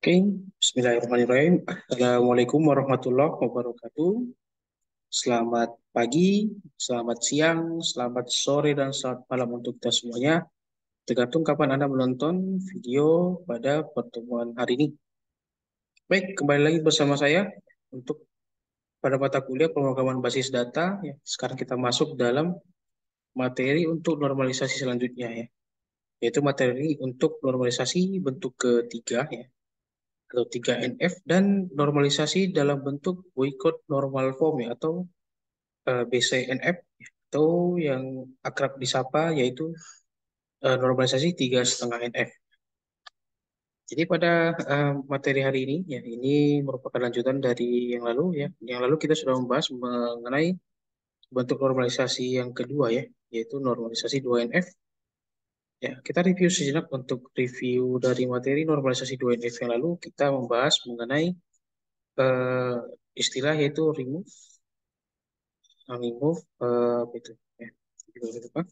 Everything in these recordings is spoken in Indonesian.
Oke, Bismillahirrahmanirrahim. Assalamualaikum warahmatullahi wabarakatuh. Selamat pagi, selamat siang, selamat sore, dan selamat malam untuk kita semuanya. Tergantung kapan Anda menonton video pada pertemuan hari ini. Baik, kembali lagi bersama saya untuk pada mata kuliah pemrograman basis data. Ya, sekarang kita masuk dalam materi untuk normalisasi selanjutnya ya, yaitu materi untuk normalisasi bentuk ketiga ya, atau 3NF, dan normalisasi dalam bentuk boycott normal form ya, atau BCNF ya, atau yang akrab disapa yaitu normalisasi 3,5 NF. Jadi pada materi hari ini ya, ini merupakan lanjutan dari yang lalu ya. Yang lalu kita sudah membahas mengenai bentuk normalisasi yang kedua ya, yaitu normalisasi 2NF. Ya, kita review sejenak untuk review dari materi normalisasi 2NF yang lalu. Kita membahas mengenai eh, istilah yaitu remove apa itu ya, apa?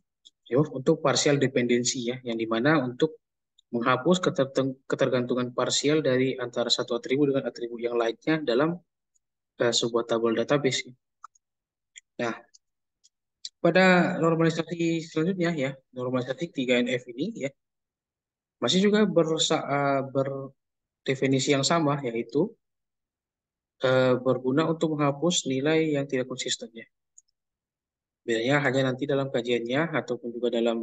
Remove untuk partial dependency ya, yang dimana untuk menghapus ketergantungan parsial dari antara satu atribut dengan atribut yang lainnya dalam sebuah tabel database ya. Nah, pada normalisasi selanjutnya ya, normalisasi 3NF ini ya, masih juga berdefinisi yang sama, yaitu berguna untuk menghapus nilai yang tidak konsisten ya. Bedanya hanya nanti dalam kajiannya ataupun juga dalam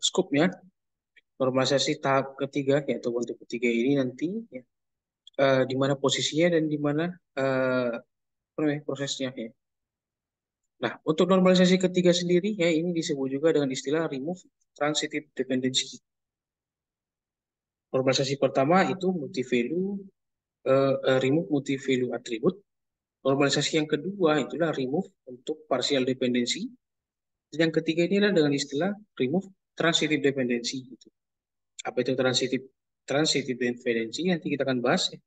skupnya. Normalisasi tahap ketiga yaitu bentuk ketiga ini nanti ya, di mana posisinya dan di mana eh, apa namanya, prosesnya ya. Nah, untuk normalisasi ketiga sendiri ya, ini disebut juga dengan istilah remove transitive dependency. Normalisasi pertama itu remove multi value attribut. Normalisasi yang kedua itulah remove untuk partial dependency. Dan yang ketiga ini adalah dengan istilah remove transitive dependency gitu. Apa itu transitive dependency? Nanti kita akan bahas ya.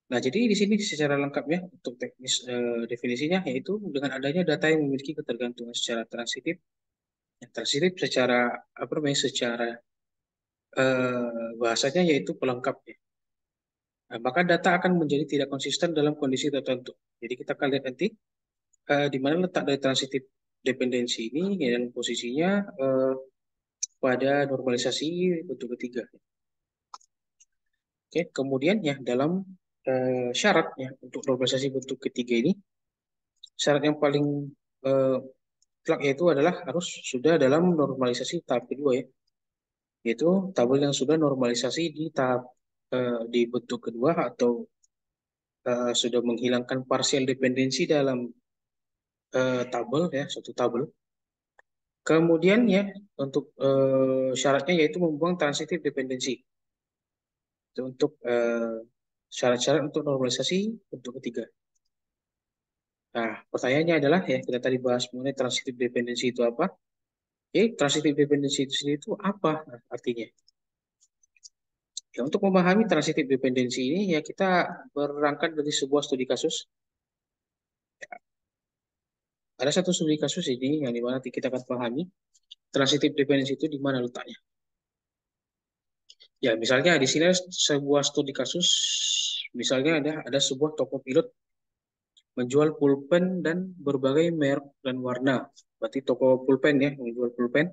Nah, jadi di sini secara lengkapnya untuk teknis definisinya yaitu dengan adanya data yang memiliki ketergantungan secara transitif, ya, transitif secara apa namanya, secara bahasanya yaitu pelengkap ya. Nah, maka data akan menjadi tidak konsisten dalam kondisi tertentu. Jadi kita akan lihat nanti di mana letak dari transitif dependensi ini ya, dan posisinya pada normalisasi bentuk ketiga. Oke, kemudian ya dalam syarat ya untuk normalisasi bentuk ketiga ini, syarat yang paling eh, mutlak yaitu adalah harus sudah dalam normalisasi tahap kedua ya, yaitu tabel yang sudah normalisasi di tahap di bentuk kedua, atau sudah menghilangkan partial dependensi dalam tabel ya, suatu tabel. Kemudian ya untuk syaratnya yaitu membuang transitive dependency. Itu untuk syarat-syarat untuk normalisasi bentuk ketiga. Nah, pertanyaannya adalah ya, kita tadi bahas mengenai transitive dependency itu apa? Oke, transitive dependency itu sendiri itu apa artinya? Ya, untuk memahami transitive dependency ini ya kita berangkat dari sebuah studi kasus. Ada satu studi kasus ini yang dimana nanti kita akan pahami transitive dependency itu di mana letaknya. Ya, misalnya di sini ada sebuah studi kasus, misalnya ada sebuah toko pilot menjual pulpen dan berbagai merek dan warna. Berarti toko pulpen ya, menjual pulpen,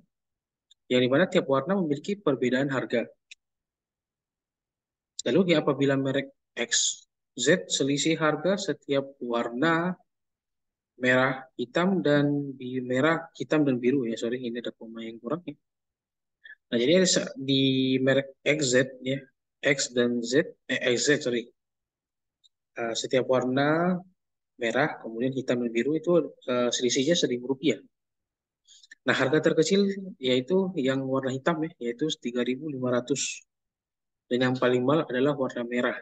yang dimana tiap warna memiliki perbedaan harga. Lalu ya, apabila merek X, Z selisih harga setiap warna merah, hitam, dan merah, hitam, dan biru ya. Sorry, ini ada koma yang kurang ya. Nah, jadi di merek XZ ya, X dan Z, XZ sorry. Setiap warna merah, kemudian hitam dan biru itu selisihnya Rp1.000. Nah, harga terkecil yaitu yang warna hitam ya, yaitu 3.500. Dan yang paling mahal adalah warna merah.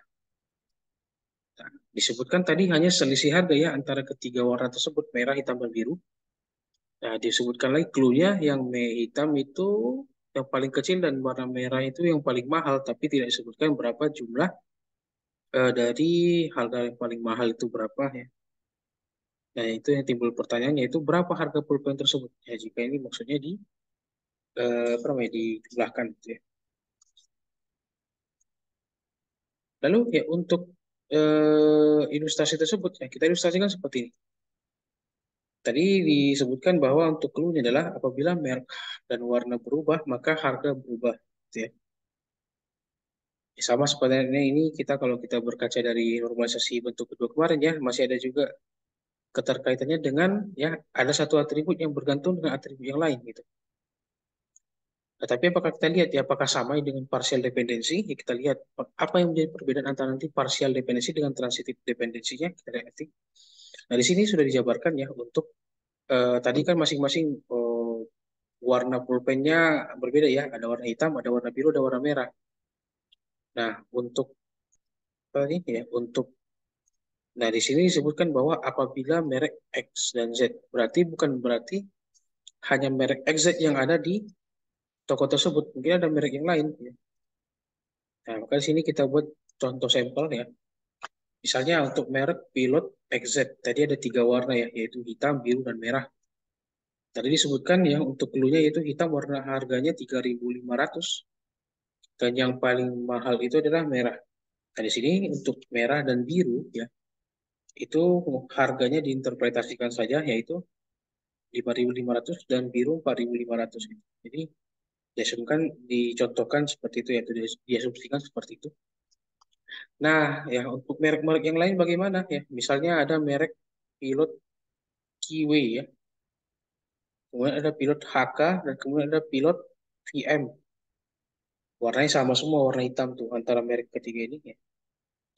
Nah, disebutkan tadi hanya selisih harga ya antara ketiga warna tersebut, merah, hitam, dan biru. Nah, disebutkan lagi clue-nya yang hitam itu yang paling kecil dan warna merah itu yang paling mahal, tapi tidak disebutkan berapa jumlah dari harga yang paling mahal itu berapa ya. Nah, itu yang timbul pertanyaan yaitu berapa harga pulpen tersebut. Ya, jika ini maksudnya apa namanya, dijumlahkan gitu ya. Lalu ya untuk ilustrasi tersebut ya kita ilustrasikan seperti ini. Tadi disebutkan bahwa untuk clue-nya adalah apabila merek dan warna berubah, maka harga berubah. Gitu ya. Sama sebenarnya ini kita kalau kita berkaca dari normalisasi bentuk kedua kemarin ya, masih ada juga keterkaitannya dengan ya ada satu atribut yang bergantung dengan atribut yang lain gitu. Nah, tapi apakah kita lihat ya apakah sama dengan partial dependensi? Ya, kita lihat apa yang menjadi perbedaan antara nanti partial dependensi dengan transitive dependensinya kita lihat nanti. Nah, di sini sudah dijabarkan ya untuk tadi kan masing-masing warna pulpennya berbeda ya, ada warna hitam, ada warna biru, ada warna merah. Nah, untuk apa ini ya, untuk nah di sini disebutkan bahwa apabila merek X dan Z, berarti hanya merek X Z yang ada di toko tersebut, mungkin ada merek yang lain. Ya. Nah, maka di sini kita buat contoh sampel ya. Misalnya untuk merek Pilot XZ, tadi ada tiga warna ya, yaitu hitam, biru, dan merah. Tadi disebutkan ya untuk clue-nya yaitu hitam warna harganya 3.500 dan yang paling mahal itu adalah merah. Nah, di sini untuk merah dan biru ya, itu harganya diinterpretasikan saja yaitu 5.500 dan biru 4.500 gitu. Jadi diasumsikan dicontohkan seperti itu ya, diasumsikan seperti itu. Nah, ya untuk merek-merek yang lain bagaimana ya? Misalnya ada merek Pilot Kiwi ya, kemudian ada Pilot HK dan kemudian ada Pilot VM. Warnanya sama semua, warna hitam tuh antara merek ketiga ini ya.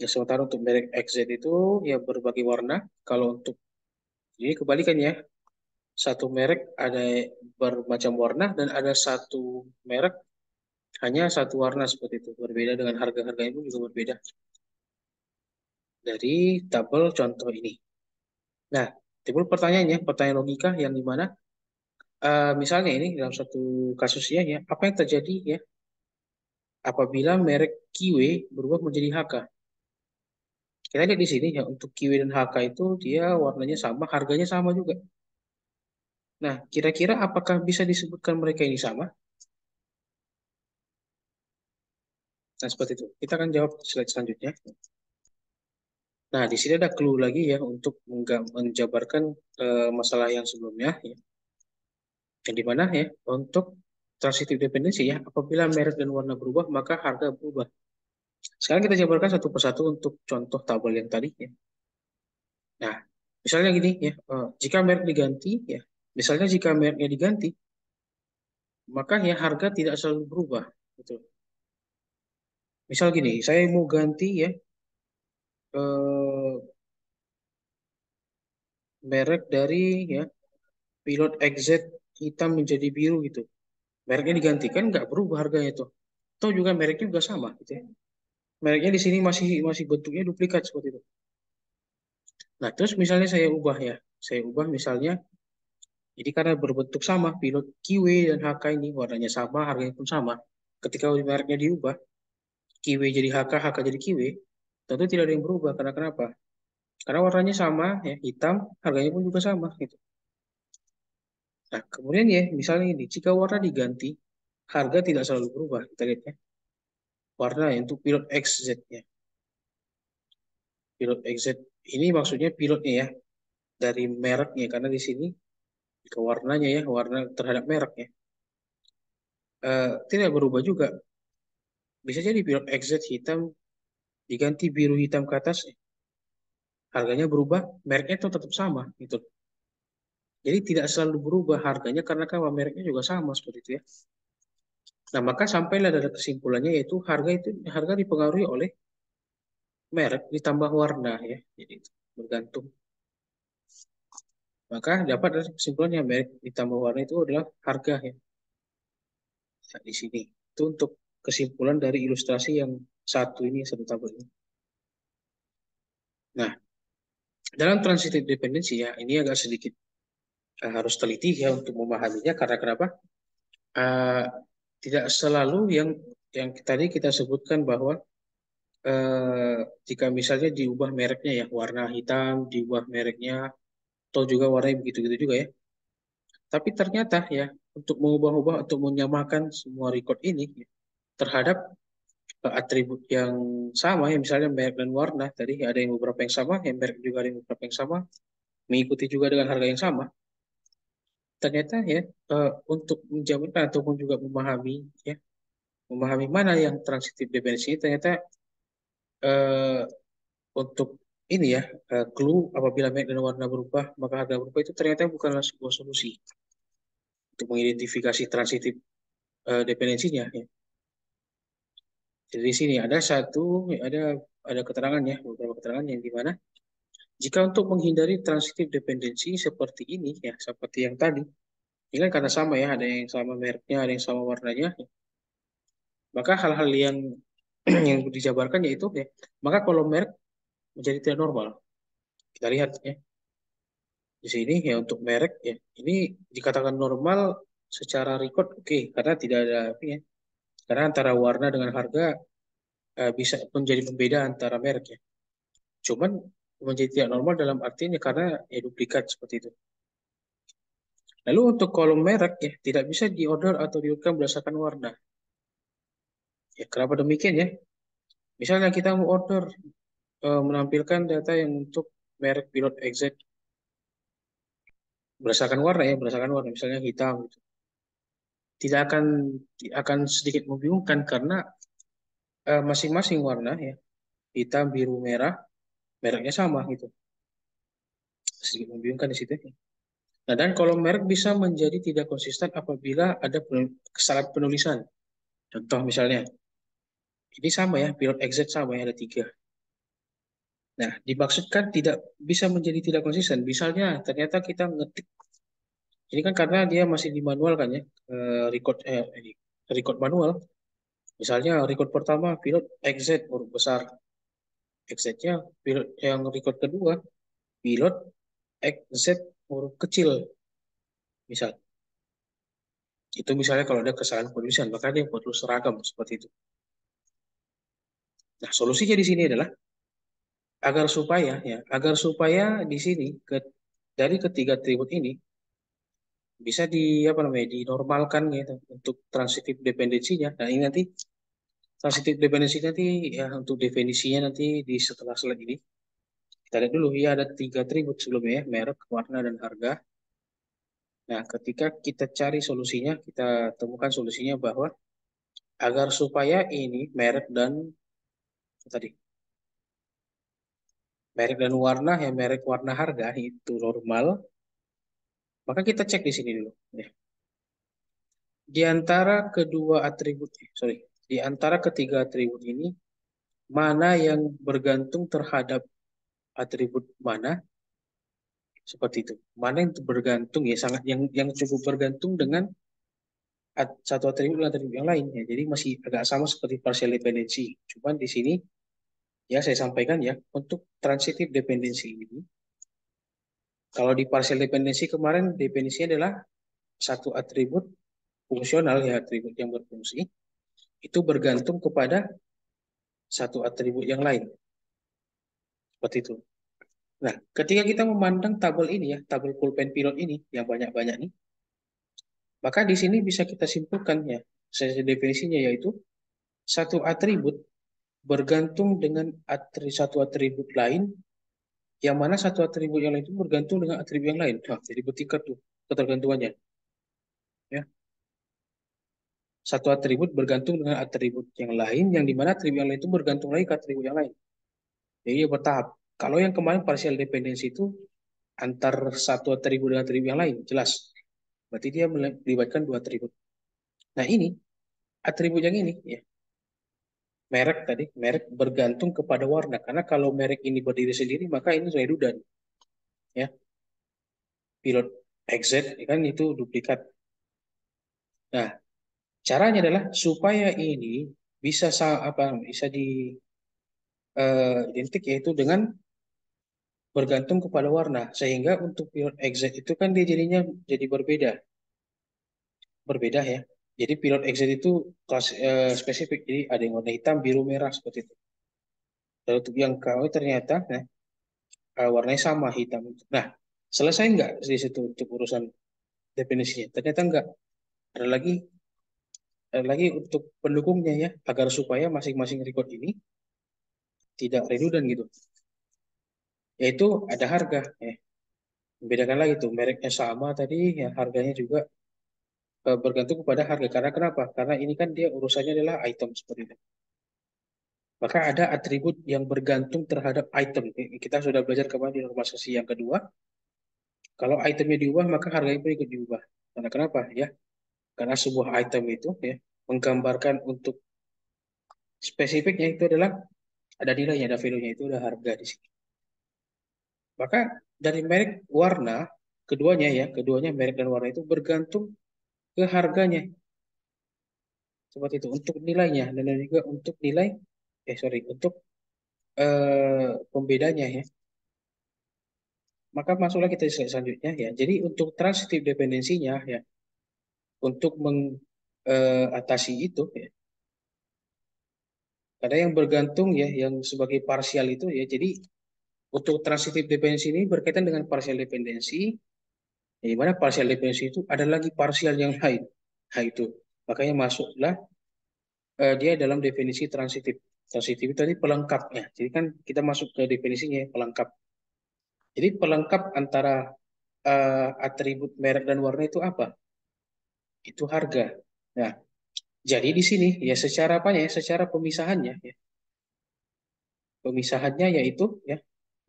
Ya, sementara untuk merek XZ itu ya berbagai warna. Kalau untuk ini kebalikannya, satu merek ada bermacam warna dan ada satu merek hanya satu warna seperti itu. Berbeda dengan harga-harganya pun juga berbeda dari tabel contoh ini. Nah, timbul pertanyaannya, pertanyaan logika yang dimana misalnya ini dalam satu kasusnya ya, apa yang terjadi ya apabila merek Kiwi berubah menjadi HK? Kita lihat di sini ya untuk Kiwi dan HK itu dia warnanya sama, harganya sama juga. Nah, kira-kira apakah bisa disebutkan mereka ini sama? Nah, seperti itu. Kita akan jawab slide selanjutnya. Nah, di sini ada clue lagi ya untuk menjabarkan masalah yang sebelumnya ya. Yang dimana ya untuk transitive dependency ya apabila merek dan warna berubah maka harga berubah. Sekarang kita jabarkan satu persatu untuk contoh tabel yang tadi ya. Nah, misalnya gini ya, jika merek diganti ya, misalnya jika mereknya diganti, maka ya harga tidak selalu berubah. Gitu. Misal gini, saya mau ganti ya eh, merek dari ya Pilot XZ hitam menjadi biru gitu. Mereknya digantikan nggak berubah harganya itu. Atau juga mereknya juga sama gitu ya. Mereknya di sini masih masih bentuknya duplikat seperti itu. Nah, terus misalnya saya ubah ya. Saya ubah misalnya jadi karena berbentuk sama, pilot QW dan HK ini warnanya sama, harganya pun sama. Ketika mereknya diubah, QW jadi HK, HK jadi QW, tentu tidak ada yang berubah. Karena kenapa? Karena warnanya sama, ya hitam, harganya pun juga sama gitu. Nah, kemudian ya, misalnya ini, jika warna diganti, harga tidak selalu berubah. Kita lihat ya. Warna ya, untuk pilot XZ ya. Pilot XZ ini maksudnya pilotnya ya, dari mereknya. Karena di sini ke warnanya ya, warna terhadap mereknya. Tidak berubah juga. Bisa jadi pilot XZ hitam diganti biru hitam ke atas, harganya berubah, mereknya itu tetap sama gitu. Jadi tidak selalu berubah harganya karena kan mereknya juga sama seperti itu ya. Nah, maka sampailah dari kesimpulannya yaitu harga dipengaruhi oleh merek ditambah warna ya. Jadi itu bergantung. Maka dapat dari kesimpulannya merek ditambah warna itu adalah harga ya. Nah, di sini itu untuk kesimpulan dari ilustrasi yang satu ini satu tabel ini. Nah, dalam transitive dependency ya ini agak sedikit harus teliti ya untuk memahaminya karena kenapa? Eh, tidak selalu yang tadi kita sebutkan bahwa eh, jika misalnya diubah mereknya ya warna hitam diubah mereknya atau juga warnanya begitu-gitu juga ya. Tapi ternyata ya untuk mengubah-ubah untuk menyamakan semua record ini ya, terhadap atribut yang sama ya, misalnya merek dan warna tadi ada yang beberapa yang sama, yang merek juga ada yang beberapa yang sama, mengikuti juga dengan harga yang sama. Ternyata ya untuk menjaminkan ataupun juga memahami ya, memahami mana yang transitif dependensi ternyata eh, untuk ini ya clue apabila merek dan warna berubah maka harga berubah itu ternyata bukanlah sebuah solusi untuk mengidentifikasi transitif dependensinya ya. Jadi di sini ada ada keterangan ya, beberapa keterangan yang di mana jika untuk menghindari transitif dependensi seperti ini ya, seperti yang tadi, ini kan karena sama ya, ada yang sama mereknya, ada yang sama warnanya, ya. Maka hal-hal yang yang dijabarkan yaitu ya, maka kalau merek menjadi tidak normal. Kita lihat ya, di sini ya untuk merek ya, ini dikatakan normal secara record oke, karena tidak ada ya, karena antara warna dengan harga bisa menjadi pembeda antara merek ya. Cuman menjadi tidak normal dalam artinya karena ya duplikat seperti itu. Lalu untuk kolom merek ya tidak bisa diorder atau diurutkan berdasarkan warna. Ya kenapa demikian ya? Misalnya kita mau order menampilkan data yang untuk merek pilot exit berdasarkan warna ya, berdasarkan warna misalnya hitam gitu. Tidak akan sedikit membingungkan karena masing-masing warna ya, hitam, biru, merah, mereknya sama gitu. Sedikit membingungkan di situ. Nah, dan kolom merek bisa menjadi tidak konsisten apabila ada kesalahan penulisan. Contoh misalnya, ini sama ya, pilot exit sama ya, ada tiga. Nah, dimaksudkan tidak bisa menjadi tidak konsisten. Misalnya, ternyata kita ngetik, ini kan karena dia masih di manual kan ya, ini, record manual. Misalnya, record pertama, pilot exit huruf besar. Exitnya, pilot yang record kedua, pilot exit huruf kecil. Misal, itu misalnya kalau ada kesalahan penulisan, maka dia perlu seragam seperti itu. Nah, solusinya di sini adalah agar supaya di sini dari ketiga atribut ini bisa apa namanya dinormalkan gitu untuk transitif dependensinya. Nah, ini nanti transitif dependensi nanti ya untuk definisinya nanti di setelah slide ini. Kita lihat dulu ya ada tiga atribut sebelumnya ya, merek, warna, dan harga. Nah, ketika kita cari solusinya, kita temukan solusinya bahwa agar supaya ini tadi merek dan warna ya merek warna harga itu normal, maka kita cek di sini dulu. Ya. Di antara kedua atribut, di antara ketiga atribut ini, mana yang bergantung terhadap atribut mana, seperti itu. Mana yang bergantung ya, sangat yang cukup bergantung dengan satu atribut dengan atribut yang lain. Ya. Jadi masih agak sama seperti partial dependency. Cuman di sini ya saya sampaikan ya, untuk transitive dependency ini, kalau di partial dependency kemarin definisinya adalah satu atribut fungsional ya, atribut yang berfungsi, itu bergantung kepada satu atribut yang lain. Seperti itu. Nah, ketika kita memandang tabel ini ya, tabel pulpen pilot ini yang banyak-banyak nih, maka di sini bisa kita simpulkan ya, saya definisinya yaitu satu atribut bergantung dengan satu atribut lain, yang mana satu atribut yang lain itu bergantung dengan atribut yang lain. Nah, jadi bertingkat tuh ketergantungannya. Ya, satu atribut bergantung dengan atribut yang lain, yang dimana atribut yang lain itu bergantung lagi ke atribut yang lain. Jadi dia bertahap. Kalau yang kemarin partial dependency itu antar satu atribut dengan atribut yang lain, jelas. Berarti dia melibatkan dua atribut. Nah ini, atribut yang ini, ya, merek tadi, merek bergantung kepada warna. Karena kalau merek ini berdiri sendiri, maka ini redundant. Ya, pilot exit, ya kan itu duplikat. Nah, caranya adalah supaya ini bisa bisa di identik yaitu dengan bergantung kepada warna. Sehingga untuk pilot exit itu kan dia jadinya jadi berbeda ya. Jadi pilot exit itu spesifik. Jadi ada yang warna hitam, biru, merah seperti itu. Dan untuk yang KW ternyata warnanya sama hitam. Nah, selesai nggak di situ untuk urusan definisinya? Ternyata nggak. Ada lagi Ada lagi untuk pendukungnya ya, agar supaya masing-masing record ini tidak redundant gitu. Yaitu ada harga ya. Membedakan lagi tuh mereknya sama tadi ya, harganya juga bergantung kepada harga. Karena kenapa? Karena ini kan dia urusannya adalah item seperti itu. Maka ada atribut yang bergantung terhadap item. Kita sudah belajar kemarin di normalisasi yang kedua. Kalau itemnya diubah, maka harganya pun ikut diubah. Karena kenapa? Ya, karena sebuah item itu ya menggambarkan untuk spesifiknya itu adalah ada nilainya, ada value-nya itu ada harga di sini. Maka dari merek warna keduanya ya, keduanya merek dan warna itu bergantung ke harganya. Seperti itu untuk nilainya dan juga untuk nilai untuk pembedanya ya. Maka masuklah kita di slide selanjutnya ya. Jadi untuk transitive dependensinya ya, untuk mengatasi itu ya, ada yang bergantung ya, yang sebagai parsial itu ya. Jadi untuk transitive dependensi ini berkaitan dengan partial dependensi, ya, di mana partial dependensi itu ada lagi parsial yang lain. Nah itu, makanya masuklah dia dalam definisi transitif. Transitif itu tadi pelengkapnya. Jadi kan kita masuk ke definisinya pelengkap. Jadi pelengkap antara atribut merek dan warna itu apa? Itu harga. Nah, jadi di sini ya secara apa ya? Secara pemisahannya ya. Pemisahannya yaitu ya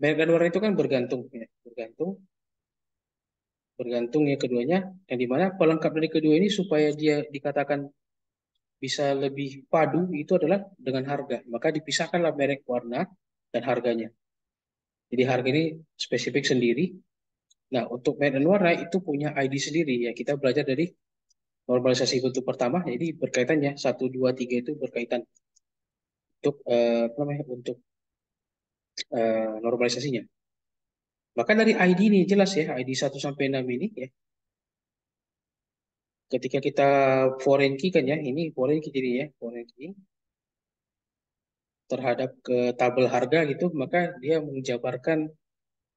merek dan warna itu kan bergantung ya, bergantung bergantung ya keduanya yang dimana pelengkap dari kedua ini supaya dia dikatakan bisa lebih padu itu adalah dengan harga. Maka dipisahkanlah merek warna dan harganya. Jadi harga ini spesifik sendiri. Nah, untuk merek dan warna itu punya ID sendiri ya. Kita belajar dari normalisasi bentuk pertama. Jadi berkaitannya satu 2 3 itu berkaitan untuk apa namanya? Untuk normalisasinya. Maka dari ID ini jelas ya, ID 1 sampai 6 ini ya. Ketika kita foreign key kan ya, ini foreign key jadi ya, foreign key terhadap ke tabel harga gitu, maka dia menjabarkan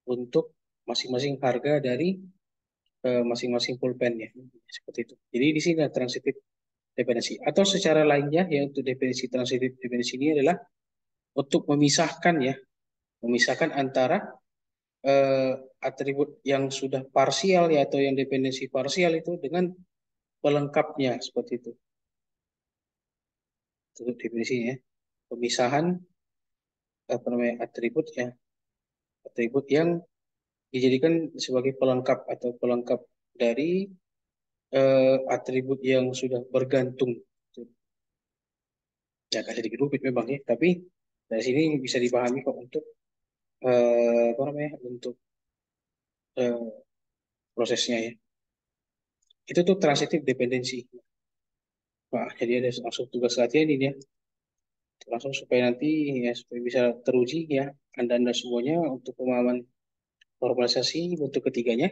untuk masing-masing harga dari masing-masing pulpen ya, seperti itu. Jadi di sini ada transitive dependency. Atau secara lainnya ya untuk definisi transitive dependency ini adalah untuk memisahkan ya, memisahkan antara eh, atribut yang sudah parsial ya atau yang dependensi parsial itu dengan pelengkapnya seperti itu. Itu definisinya ya. Pemisahan apa namanya atribut ya, atribut yang dijadikan sebagai pelengkap atau pelengkap dari atribut yang sudah bergantung. Ya agak sedikit rumit memang ya, tapi dari sini bisa dipahami kok untuk apa namanya untuk eh, prosesnya ya. Itu tuh transitive dependency. Nah, jadi ada langsung tugas latihan ini ya, langsung supaya nanti ya supaya bisa teruji ya anda semuanya untuk pemahaman normalisasi bentuk ketiganya.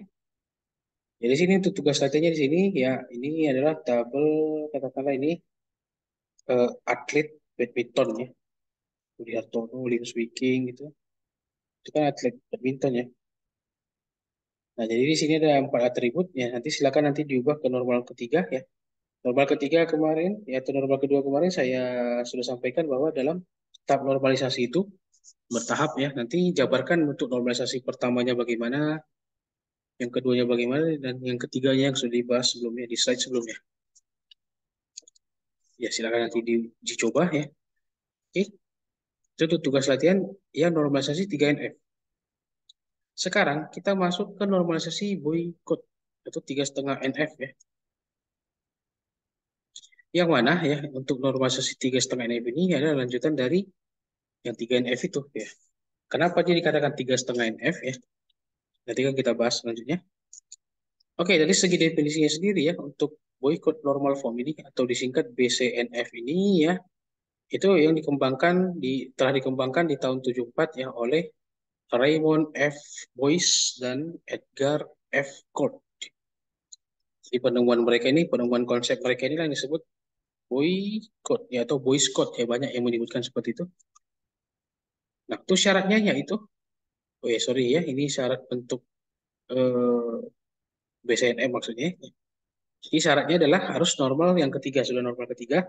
Jadi sini untuk tugas latihannya di sini ya ini adalah tabel katakanlah ini atlet badminton ya. Budi Hartono, Linus Wiking gitu. Itu kan atlet badminton ya. Nah, jadi di sini ada 4 atribut ya. Nanti silakan nanti diubah ke normal ketiga ya. Normal ketiga kemarin ya atau normal kedua kemarin saya sudah sampaikan bahwa dalam tahap normalisasi itu bertahap ya. Nanti jabarkan untuk normalisasi pertamanya bagaimana, yang keduanya bagaimana, dan yang ketiganya yang sudah dibahas sebelumnya di slide sebelumnya. Ya, silakan nanti dicoba ya. Oke, itu tuh tugas latihan ya normalisasi 3NF. Sekarang kita masuk ke normalisasi boycott atau 3,5 NF ya. Yang mana ya untuk normalisasi 3,5 NF ini adalah lanjutan dari yang 3NF itu ya. Kenapa dia dikatakan 3,5 NF ya? Nanti kan kita bahas selanjutnya. Oke, dari segi definisinya sendiri ya untuk boycott normal form ini atau disingkat BCNF ini ya itu yang telah dikembangkan di tahun 74 ya oleh Raymond F. Boyce dan Edgar F. Court. Jadi penemuan mereka ini, penemuan konsep mereka ini yang disebut boycott ya atau boycott ya banyak yang menyebutkan seperti itu. Nah, itu syaratnya yaitu, oh ya sorry ya, ini syarat bentuk eh, BCNF maksudnya. Jadi syaratnya adalah harus normal yang ketiga, sudah normal ketiga,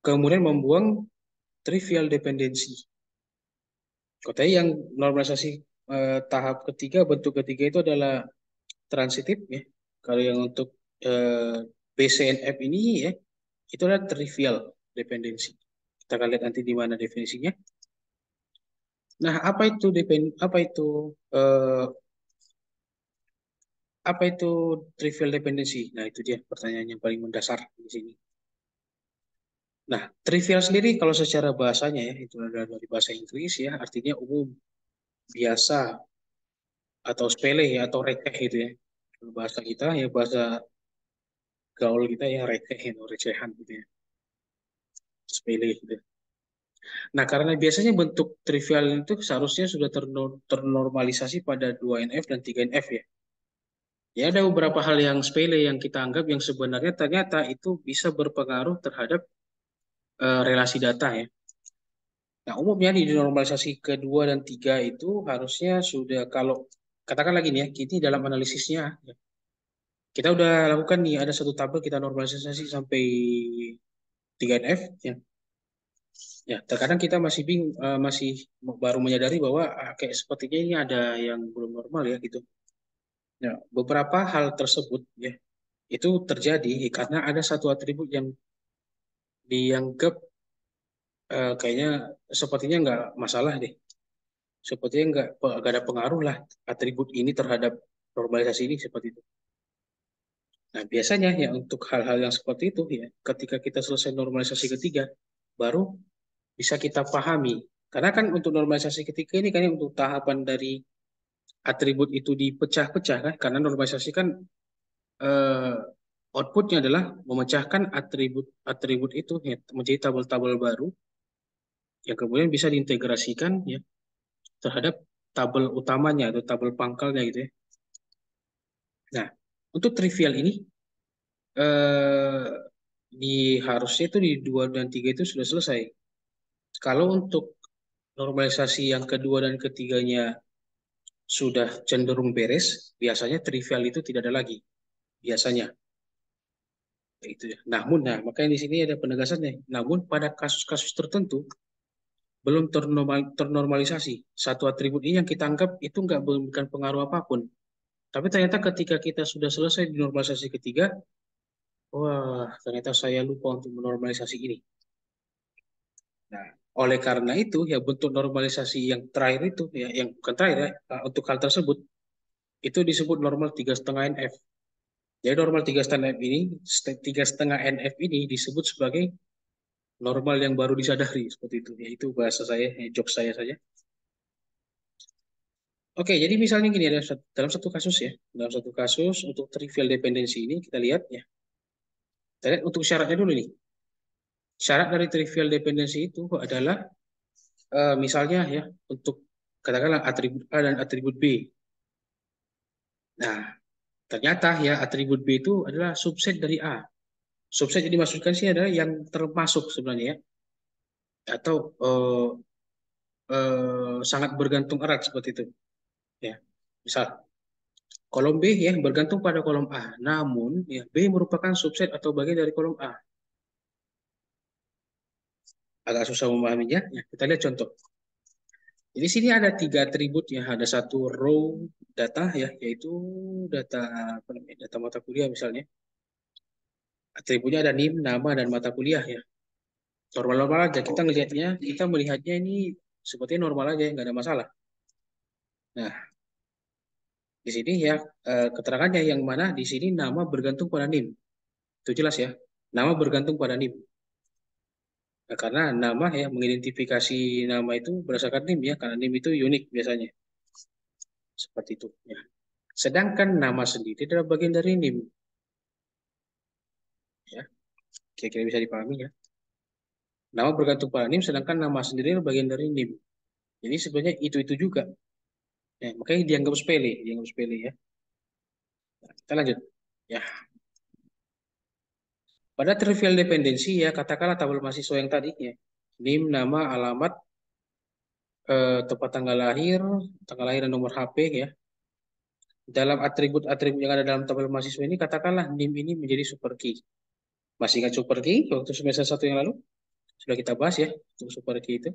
kemudian membuang trivial dependency. Katanya yang normalisasi tahap ketiga, bentuk ketiga itu adalah transitif ya. Kalau yang untuk BCNF ini ya, itu adalah trivial dependency. Kita akan lihat nanti di mana definisinya. Nah, eh, apa itu trivial dependency? Nah, itu dia pertanyaan yang paling mendasar di sini. Nah, trivial sendiri kalau secara bahasanya ya, itu adalah dari bahasa Inggris ya, artinya umum, biasa, atau sepele ya, atau receh gitu ya. Kalau bahasa kita ya, bahasa gaul kita ya receh, ya, recehan gitu ya, sepele gitu. Nah, karena biasanya bentuk trivial itu seharusnya sudah ternormalisasi pada 2NF dan 3NF ya. Ya, ada beberapa hal yang sepele yang kita anggap yang sebenarnya ternyata itu bisa berpengaruh terhadap relasi data ya. Nah, umumnya di normalisasi kedua dan tiga itu harusnya sudah kalau katakan lagi nih ya, kita dalam analisisnya ya, kita udah lakukan nih ada satu tabel kita normalisasi sampai 3NF ya. Ya, terkadang kita masih bingung, masih baru menyadari bahwa kayak sepertinya ini ada yang belum normal ya gitu. Ya, beberapa hal tersebut ya itu terjadi karena ada satu atribut yang dianggap kayaknya sepertinya nggak masalah deh. Sepertinya nggak ada pengaruh lah atribut ini terhadap normalisasi ini seperti itu. Nah, biasanya ya untuk hal-hal yang seperti itu ya, ketika kita selesai normalisasi ketiga, baru bisa kita pahami. Karena kan untuk normalisasi ketiga ini kan untuk tahapan dari atribut itu dipecah-pecah kan, karena normalisasi kan eh, outputnya adalah memecahkan atribut-atribut itu ya, menjadi tabel-tabel baru yang kemudian bisa diintegrasikan ya terhadap tabel utamanya atau tabel pangkalnya gitu ya. Nah, untuk trivial ini eh, harusnya itu di 2 dan 3 itu sudah selesai. Kalau untuk normalisasi yang kedua dan ketiganya sudah cenderung beres, biasanya trivial itu tidak ada lagi. Biasanya. Itu ya. Namun, nah, makanya di sini ada penegasannya. Namun pada kasus-kasus tertentu belum ternormalisasi. Satu atribut ini yang kita anggap itu nggak memberikan pengaruh apapun. Tapi ternyata ketika kita sudah selesai di normalisasi ketiga, wah, ternyata saya lupa untuk menormalisasi ini. Nah, oleh karena itu, ya bentuk normalisasi yang terakhir itu, ya yang bukan terakhir ya, untuk hal tersebut, itu disebut normal 3,5 NF. Jadi normal 3,5 NF ini, 3,5 NF ini disebut sebagai normal yang baru disadari seperti itu. Ya, itu bahasa saya, ya, jokes saya saja. Oke, jadi misalnya gini ada dalam satu kasus ya, dalam satu kasus untuk trivial dependency ini kita lihat ya. Kita lihat untuk syaratnya dulu nih. Syarat dari trivial dependency itu adalah misalnya ya untuk katakanlah atribut A dan atribut B. Nah, ternyata ya atribut B itu adalah subset dari A. Subset yang dimaksudkan sih adalah yang termasuk sebenarnya ya, atau sangat bergantung erat seperti itu. Ya, misal kolom B ya bergantung pada kolom A, namun ya B merupakan subset atau bagian dari kolom A. Agak susah memahaminya. Ya, kita lihat contoh. Jadi sini ada tiga atribut ya, ada satu row data ya, yaitu data apa namanya, data mata kuliah misalnya. Atributnya ada NIM, nama dan mata kuliah ya. Normal-normal aja kita ngelihatnya, kita melihatnya ini sepertinya normal aja, nggak ada masalah. Nah, di sini ya keterangannya yang mana di sini nama bergantung pada NIM. Itu jelas ya. Nama bergantung pada NIM. Nah, karena nama ya mengidentifikasi nama itu berdasarkan NIM ya, karena NIM itu unik biasanya. Seperti itu ya. Sedangkan nama sendiri adalah bagian dari NIM ya. Kira-kira bisa dipahami ya. Nama bergantung pada NIM sedangkan nama sendiri adalah bagian dari NIM. Jadi sebenarnya itu juga. Ya, makanya dianggap sepele ya. Nah, kita lanjut. Ya, pada trivial dependency ya katakanlah tabel mahasiswa yang tadi ya. NIM, nama, alamat, tempat tanggal lahir dan nomor HP ya. dalam atribut-atribut yang ada dalam tabel mahasiswa ini, katakanlah NIM ini menjadi super key. Masih ingat super key waktu semester 1 yang lalu? Sudah kita bahas ya, untuk super key itu.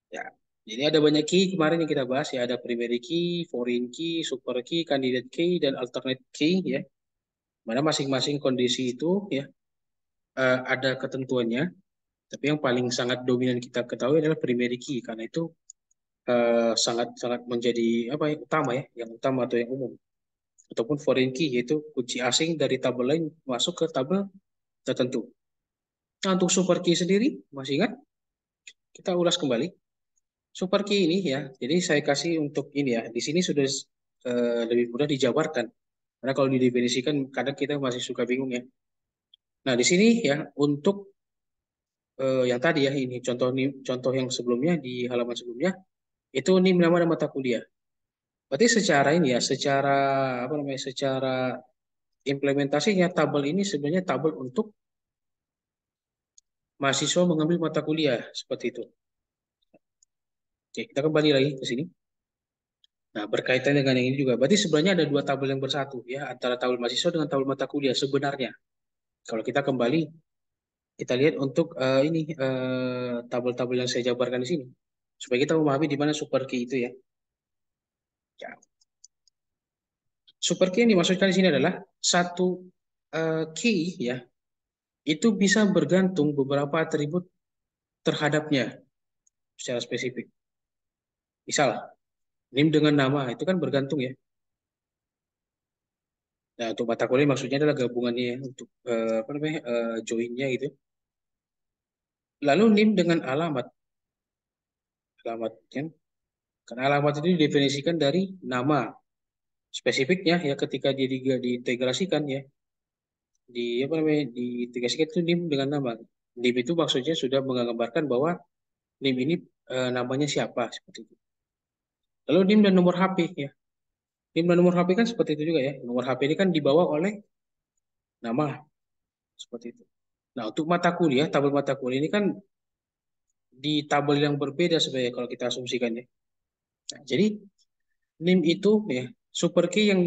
Ya, jadi ada banyak key kemarin yang kita bahas ya, ada primary key, foreign key, super key, candidate key, dan alternate key ya. Mana masing-masing kondisi itu ya ada ketentuannya, tapi yang paling sangat dominan kita ketahui adalah primary key karena itu sangat-sangat menjadi apa ya, utama ya, yang utama atau yang umum. Ataupun foreign key yaitu kunci asing dari tabel lain masuk ke tabel tertentu. Nah, untuk super key sendiri, masih ingat? Kita ulas kembali. Super key ini ya, jadi saya kasih untuk ini ya, di sini sudah lebih mudah dijabarkan. Karena kalau didefinisikan, kadang kita masih suka bingung ya. Nah, di sini ya, untuk yang tadi ya, ini contoh yang sebelumnya, di halaman sebelumnya, itu NIM nama dan mata kuliah. Berarti secara ini ya, secara apa namanya, secara implementasinya tabel ini sebenarnya tabel untuk mahasiswa mengambil mata kuliah seperti itu. Oke, kita kembali lagi ke sini. Nah, berkaitan dengan yang ini juga, berarti sebenarnya ada dua tabel yang bersatu ya, antara tabel mahasiswa dengan tabel mata kuliah sebenarnya. Kalau kita kembali, kita lihat untuk ini tabel-tabel yang saya jabarkan di sini, supaya kita memahami di mana super key itu ya. Ya, super key yang dimaksudkan di sini adalah satu key ya, itu bisa bergantung beberapa atribut terhadapnya secara spesifik. Misal, NIM dengan nama itu kan bergantung ya. Nah, untuk mata kuliah maksudnya adalah gabungannya ya, untuk apa namanya joinnya gitu. Lalu NIM dengan alamat, alamat kan? Karena alamat itu didefinisikan dari nama spesifiknya ya ketika dia diintegrasikan ya di apa namanya diintegrasikan itu NIM dengan nama. NIM itu maksudnya sudah menggambarkan bahwa NIM ini namanya siapa seperti itu. Lalu NIM dan nomor HP ya. NIM dan nomor HP kan seperti itu juga ya. Nomor HP ini kan dibawa oleh nama seperti itu. Nah, untuk mata kuliah, tabel mata kuliah ini kan di tabel yang berbeda sebenarnya kalau kita asumsikan ya. Nah, jadi NIM itu ya super key yang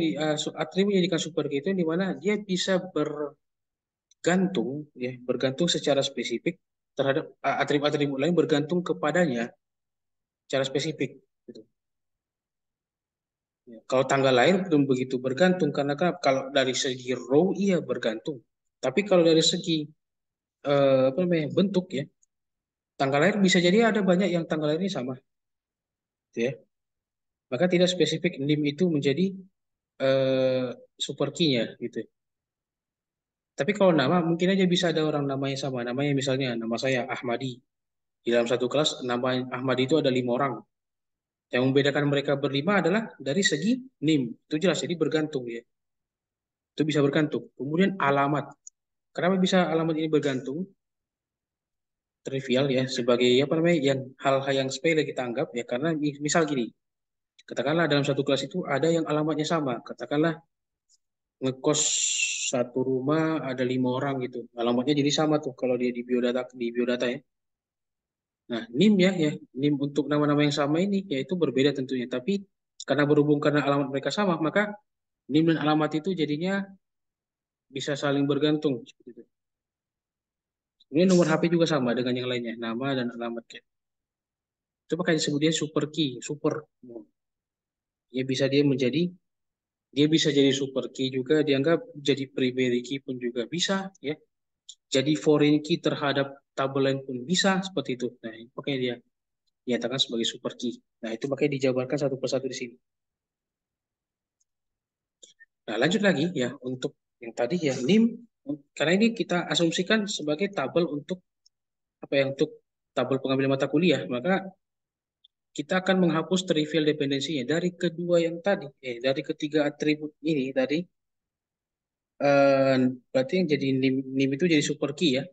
atribut yang dijadikan super key itu di mana dia bisa bergantung ya bergantung secara spesifik terhadap atribut-atribut lain bergantung kepadanya secara spesifik gitu. Ya, kalau tanggal lahir belum begitu bergantung karena kalau dari segi row iya bergantung. Tapi kalau dari segi apa namanya bentuk ya tanggal lahir bisa jadi ada banyak yang tanggal lahirnya sama gitu ya. Maka tidak spesifik NIM itu menjadi eh, super key-nya gitu. Tapi kalau nama mungkin aja bisa ada orang namanya sama. Namanya misalnya nama saya Ahmadi. Di dalam satu kelas nama Ahmadi itu ada 5 orang. Yang membedakan mereka berlima adalah dari segi NIM. Itu jelas, jadi bergantung ya. Itu bisa bergantung. Kemudian alamat. Kenapa bisa alamat ini bergantung? Trivial ya, sebagai apa namanya, yang hal-hal yang sepele kita anggap ya. Karena misal gini, katakanlah dalam satu kelas itu ada yang alamatnya sama. Katakanlah ngekos satu rumah ada 5 orang gitu. Alamatnya jadi sama tuh kalau dia di biodata ya. Nah, NIM ya, NIM untuk nama-nama yang sama ini yaitu berbeda tentunya. Tapi karena alamat mereka sama, maka NIM dan alamat itu jadinya bisa saling bergantung. Seperti itu. Kemudian nomor HP juga sama dengan yang lainnya, nama dan alamat. Itu makanya disebut dia super key, super. Dia bisa dia menjadi dia bisa jadi super key juga dianggap jadi primary key pun juga bisa ya. Jadi foreign key terhadap tabel lain pun bisa seperti itu. Nah, makanya dia dinyatakan sebagai super key. Nah, itu makanya dijabarkan satu persatu di sini. Nah, lanjut lagi ya untuk yang tadi ya NIM karena ini kita asumsikan sebagai tabel untuk apa ya untuk tabel pengambilan mata kuliah, maka kita akan menghapus trivial dependensinya dari kedua yang tadi, dari ketiga atribut ini tadi, eh, berarti yang jadi NIM itu jadi super key ya.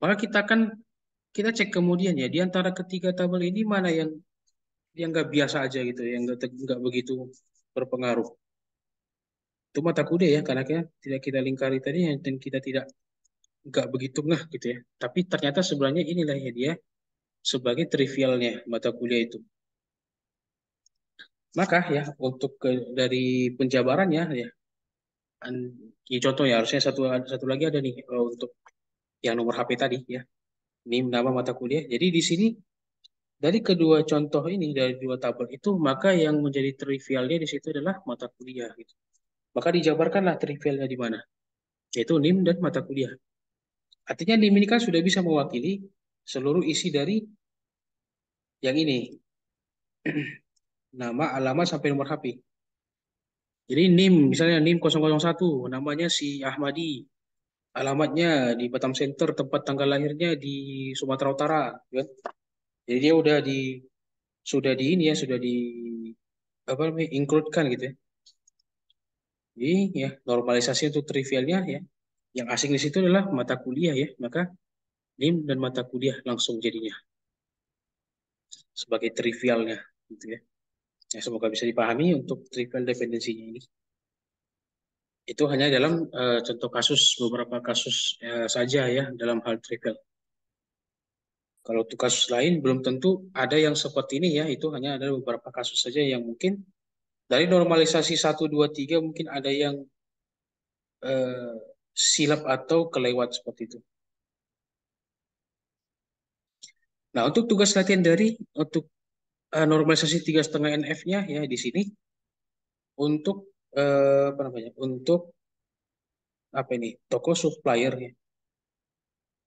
Maka kita cek kemudian ya di antara ketiga tabel ini mana yang nggak biasa aja gitu, yang nggak begitu berpengaruh. Itu mata kuliah ya, karena tidak kita lingkari tadi dan kita tidak nggak begitu ngeh gitu ya. Tapi ternyata sebenarnya inilah ya dia sebagai trivialnya mata kuliah itu. Maka ya untuk dari penjabarannya ya, ini contoh ya, harusnya satu satu lagi ada nih untuk yang nomor HP tadi ya. Ini nama mata kuliah. Jadi di sini dari kedua contoh ini, dari dua tabel itu, maka yang menjadi trivialnya di situ adalah mata kuliah gitu. Maka dijabarkanlah trivialnya di mana, yaitu NIM dan mata kuliah. Artinya NIM ini kan sudah bisa mewakili seluruh isi dari yang ini, nama, alamat, sampai nomor HP. Jadi NIM, misalnya NIM 001, namanya si Ahmadi, alamatnya di Batam Center, tempat tanggal lahirnya di Sumatera Utara, ya. Jadi dia sudah di ini ya, sudah di apa namanya, include-kan gitu ya. Jadi ya normalisasi untuk trivialnya ya, yang asing di situ adalah mata kuliah ya, maka NIM dan mata kuliah langsung jadinya sebagai trivialnya gitu ya. Ya, semoga bisa dipahami untuk trivial dependensinya ini. Itu hanya dalam contoh kasus, beberapa kasus saja ya dalam hal trivial. Kalau untuk kasus lain belum tentu ada yang seperti ini ya, itu hanya ada beberapa kasus saja yang mungkin dari normalisasi satu 2 3 mungkin ada yang eh, silap atau kelewat seperti itu. Nah, untuk tugas latihan dari untuk normalisasi 3,5 NF-nya ya di sini untuk apa namanya? Untuk apa ini? Toko supplier ya.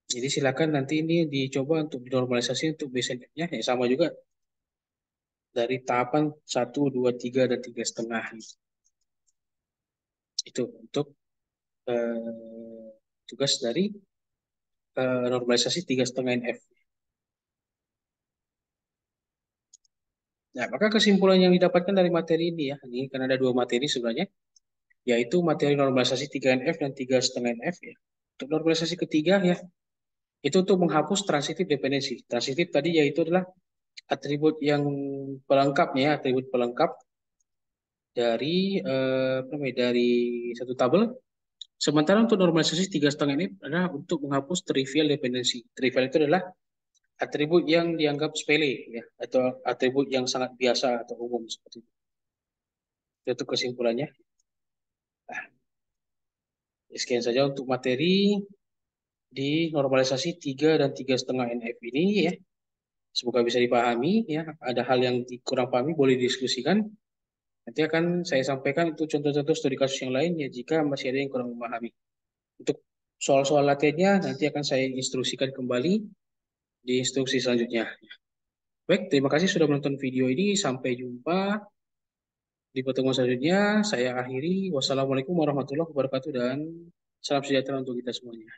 Jadi silakan nanti ini dicoba untuk dinormalisasi untuk BSNF-nya ya, sama juga dari tahapan 1, 2, 3 dan 3,5. Itu untuk tugas dari normalisasi 3,5 NF. Nah, maka kesimpulan yang didapatkan dari materi ini ya, ini kan ada dua materi sebenarnya, yaitu materi normalisasi 3NF dan 3,5 NF ya. Untuk normalisasi ketiga ya, itu untuk menghapus transitif dependensi. Transitif tadi yaitu adalah atribut yang pelengkapnya, ya, atribut pelengkap dari apa namanya, dari satu tabel. Sementara untuk normalisasi 3,5 ini adalah untuk menghapus trivial dependensi. Trivial itu adalah atribut yang dianggap sepele ya, atau atribut yang sangat biasa atau umum seperti itu. Itu kesimpulannya. Nah, sekian saja untuk materi di normalisasi 3 dan 3,5 NF ini ya. Semoga bisa dipahami ya. Ada hal yang kurang pahami boleh didiskusikan. Nanti akan saya sampaikan untuk contoh-contoh studi kasus yang lain ya jika masih ada yang kurang memahami. Untuk soal-soal latihannya nanti akan saya instruksikan kembali di instruksi selanjutnya. Baik, terima kasih sudah menonton video ini. Sampai jumpa di pertemuan selanjutnya. Saya akhiri. Wassalamualaikum warahmatullahi wabarakatuh dan salam sejahtera untuk kita semuanya.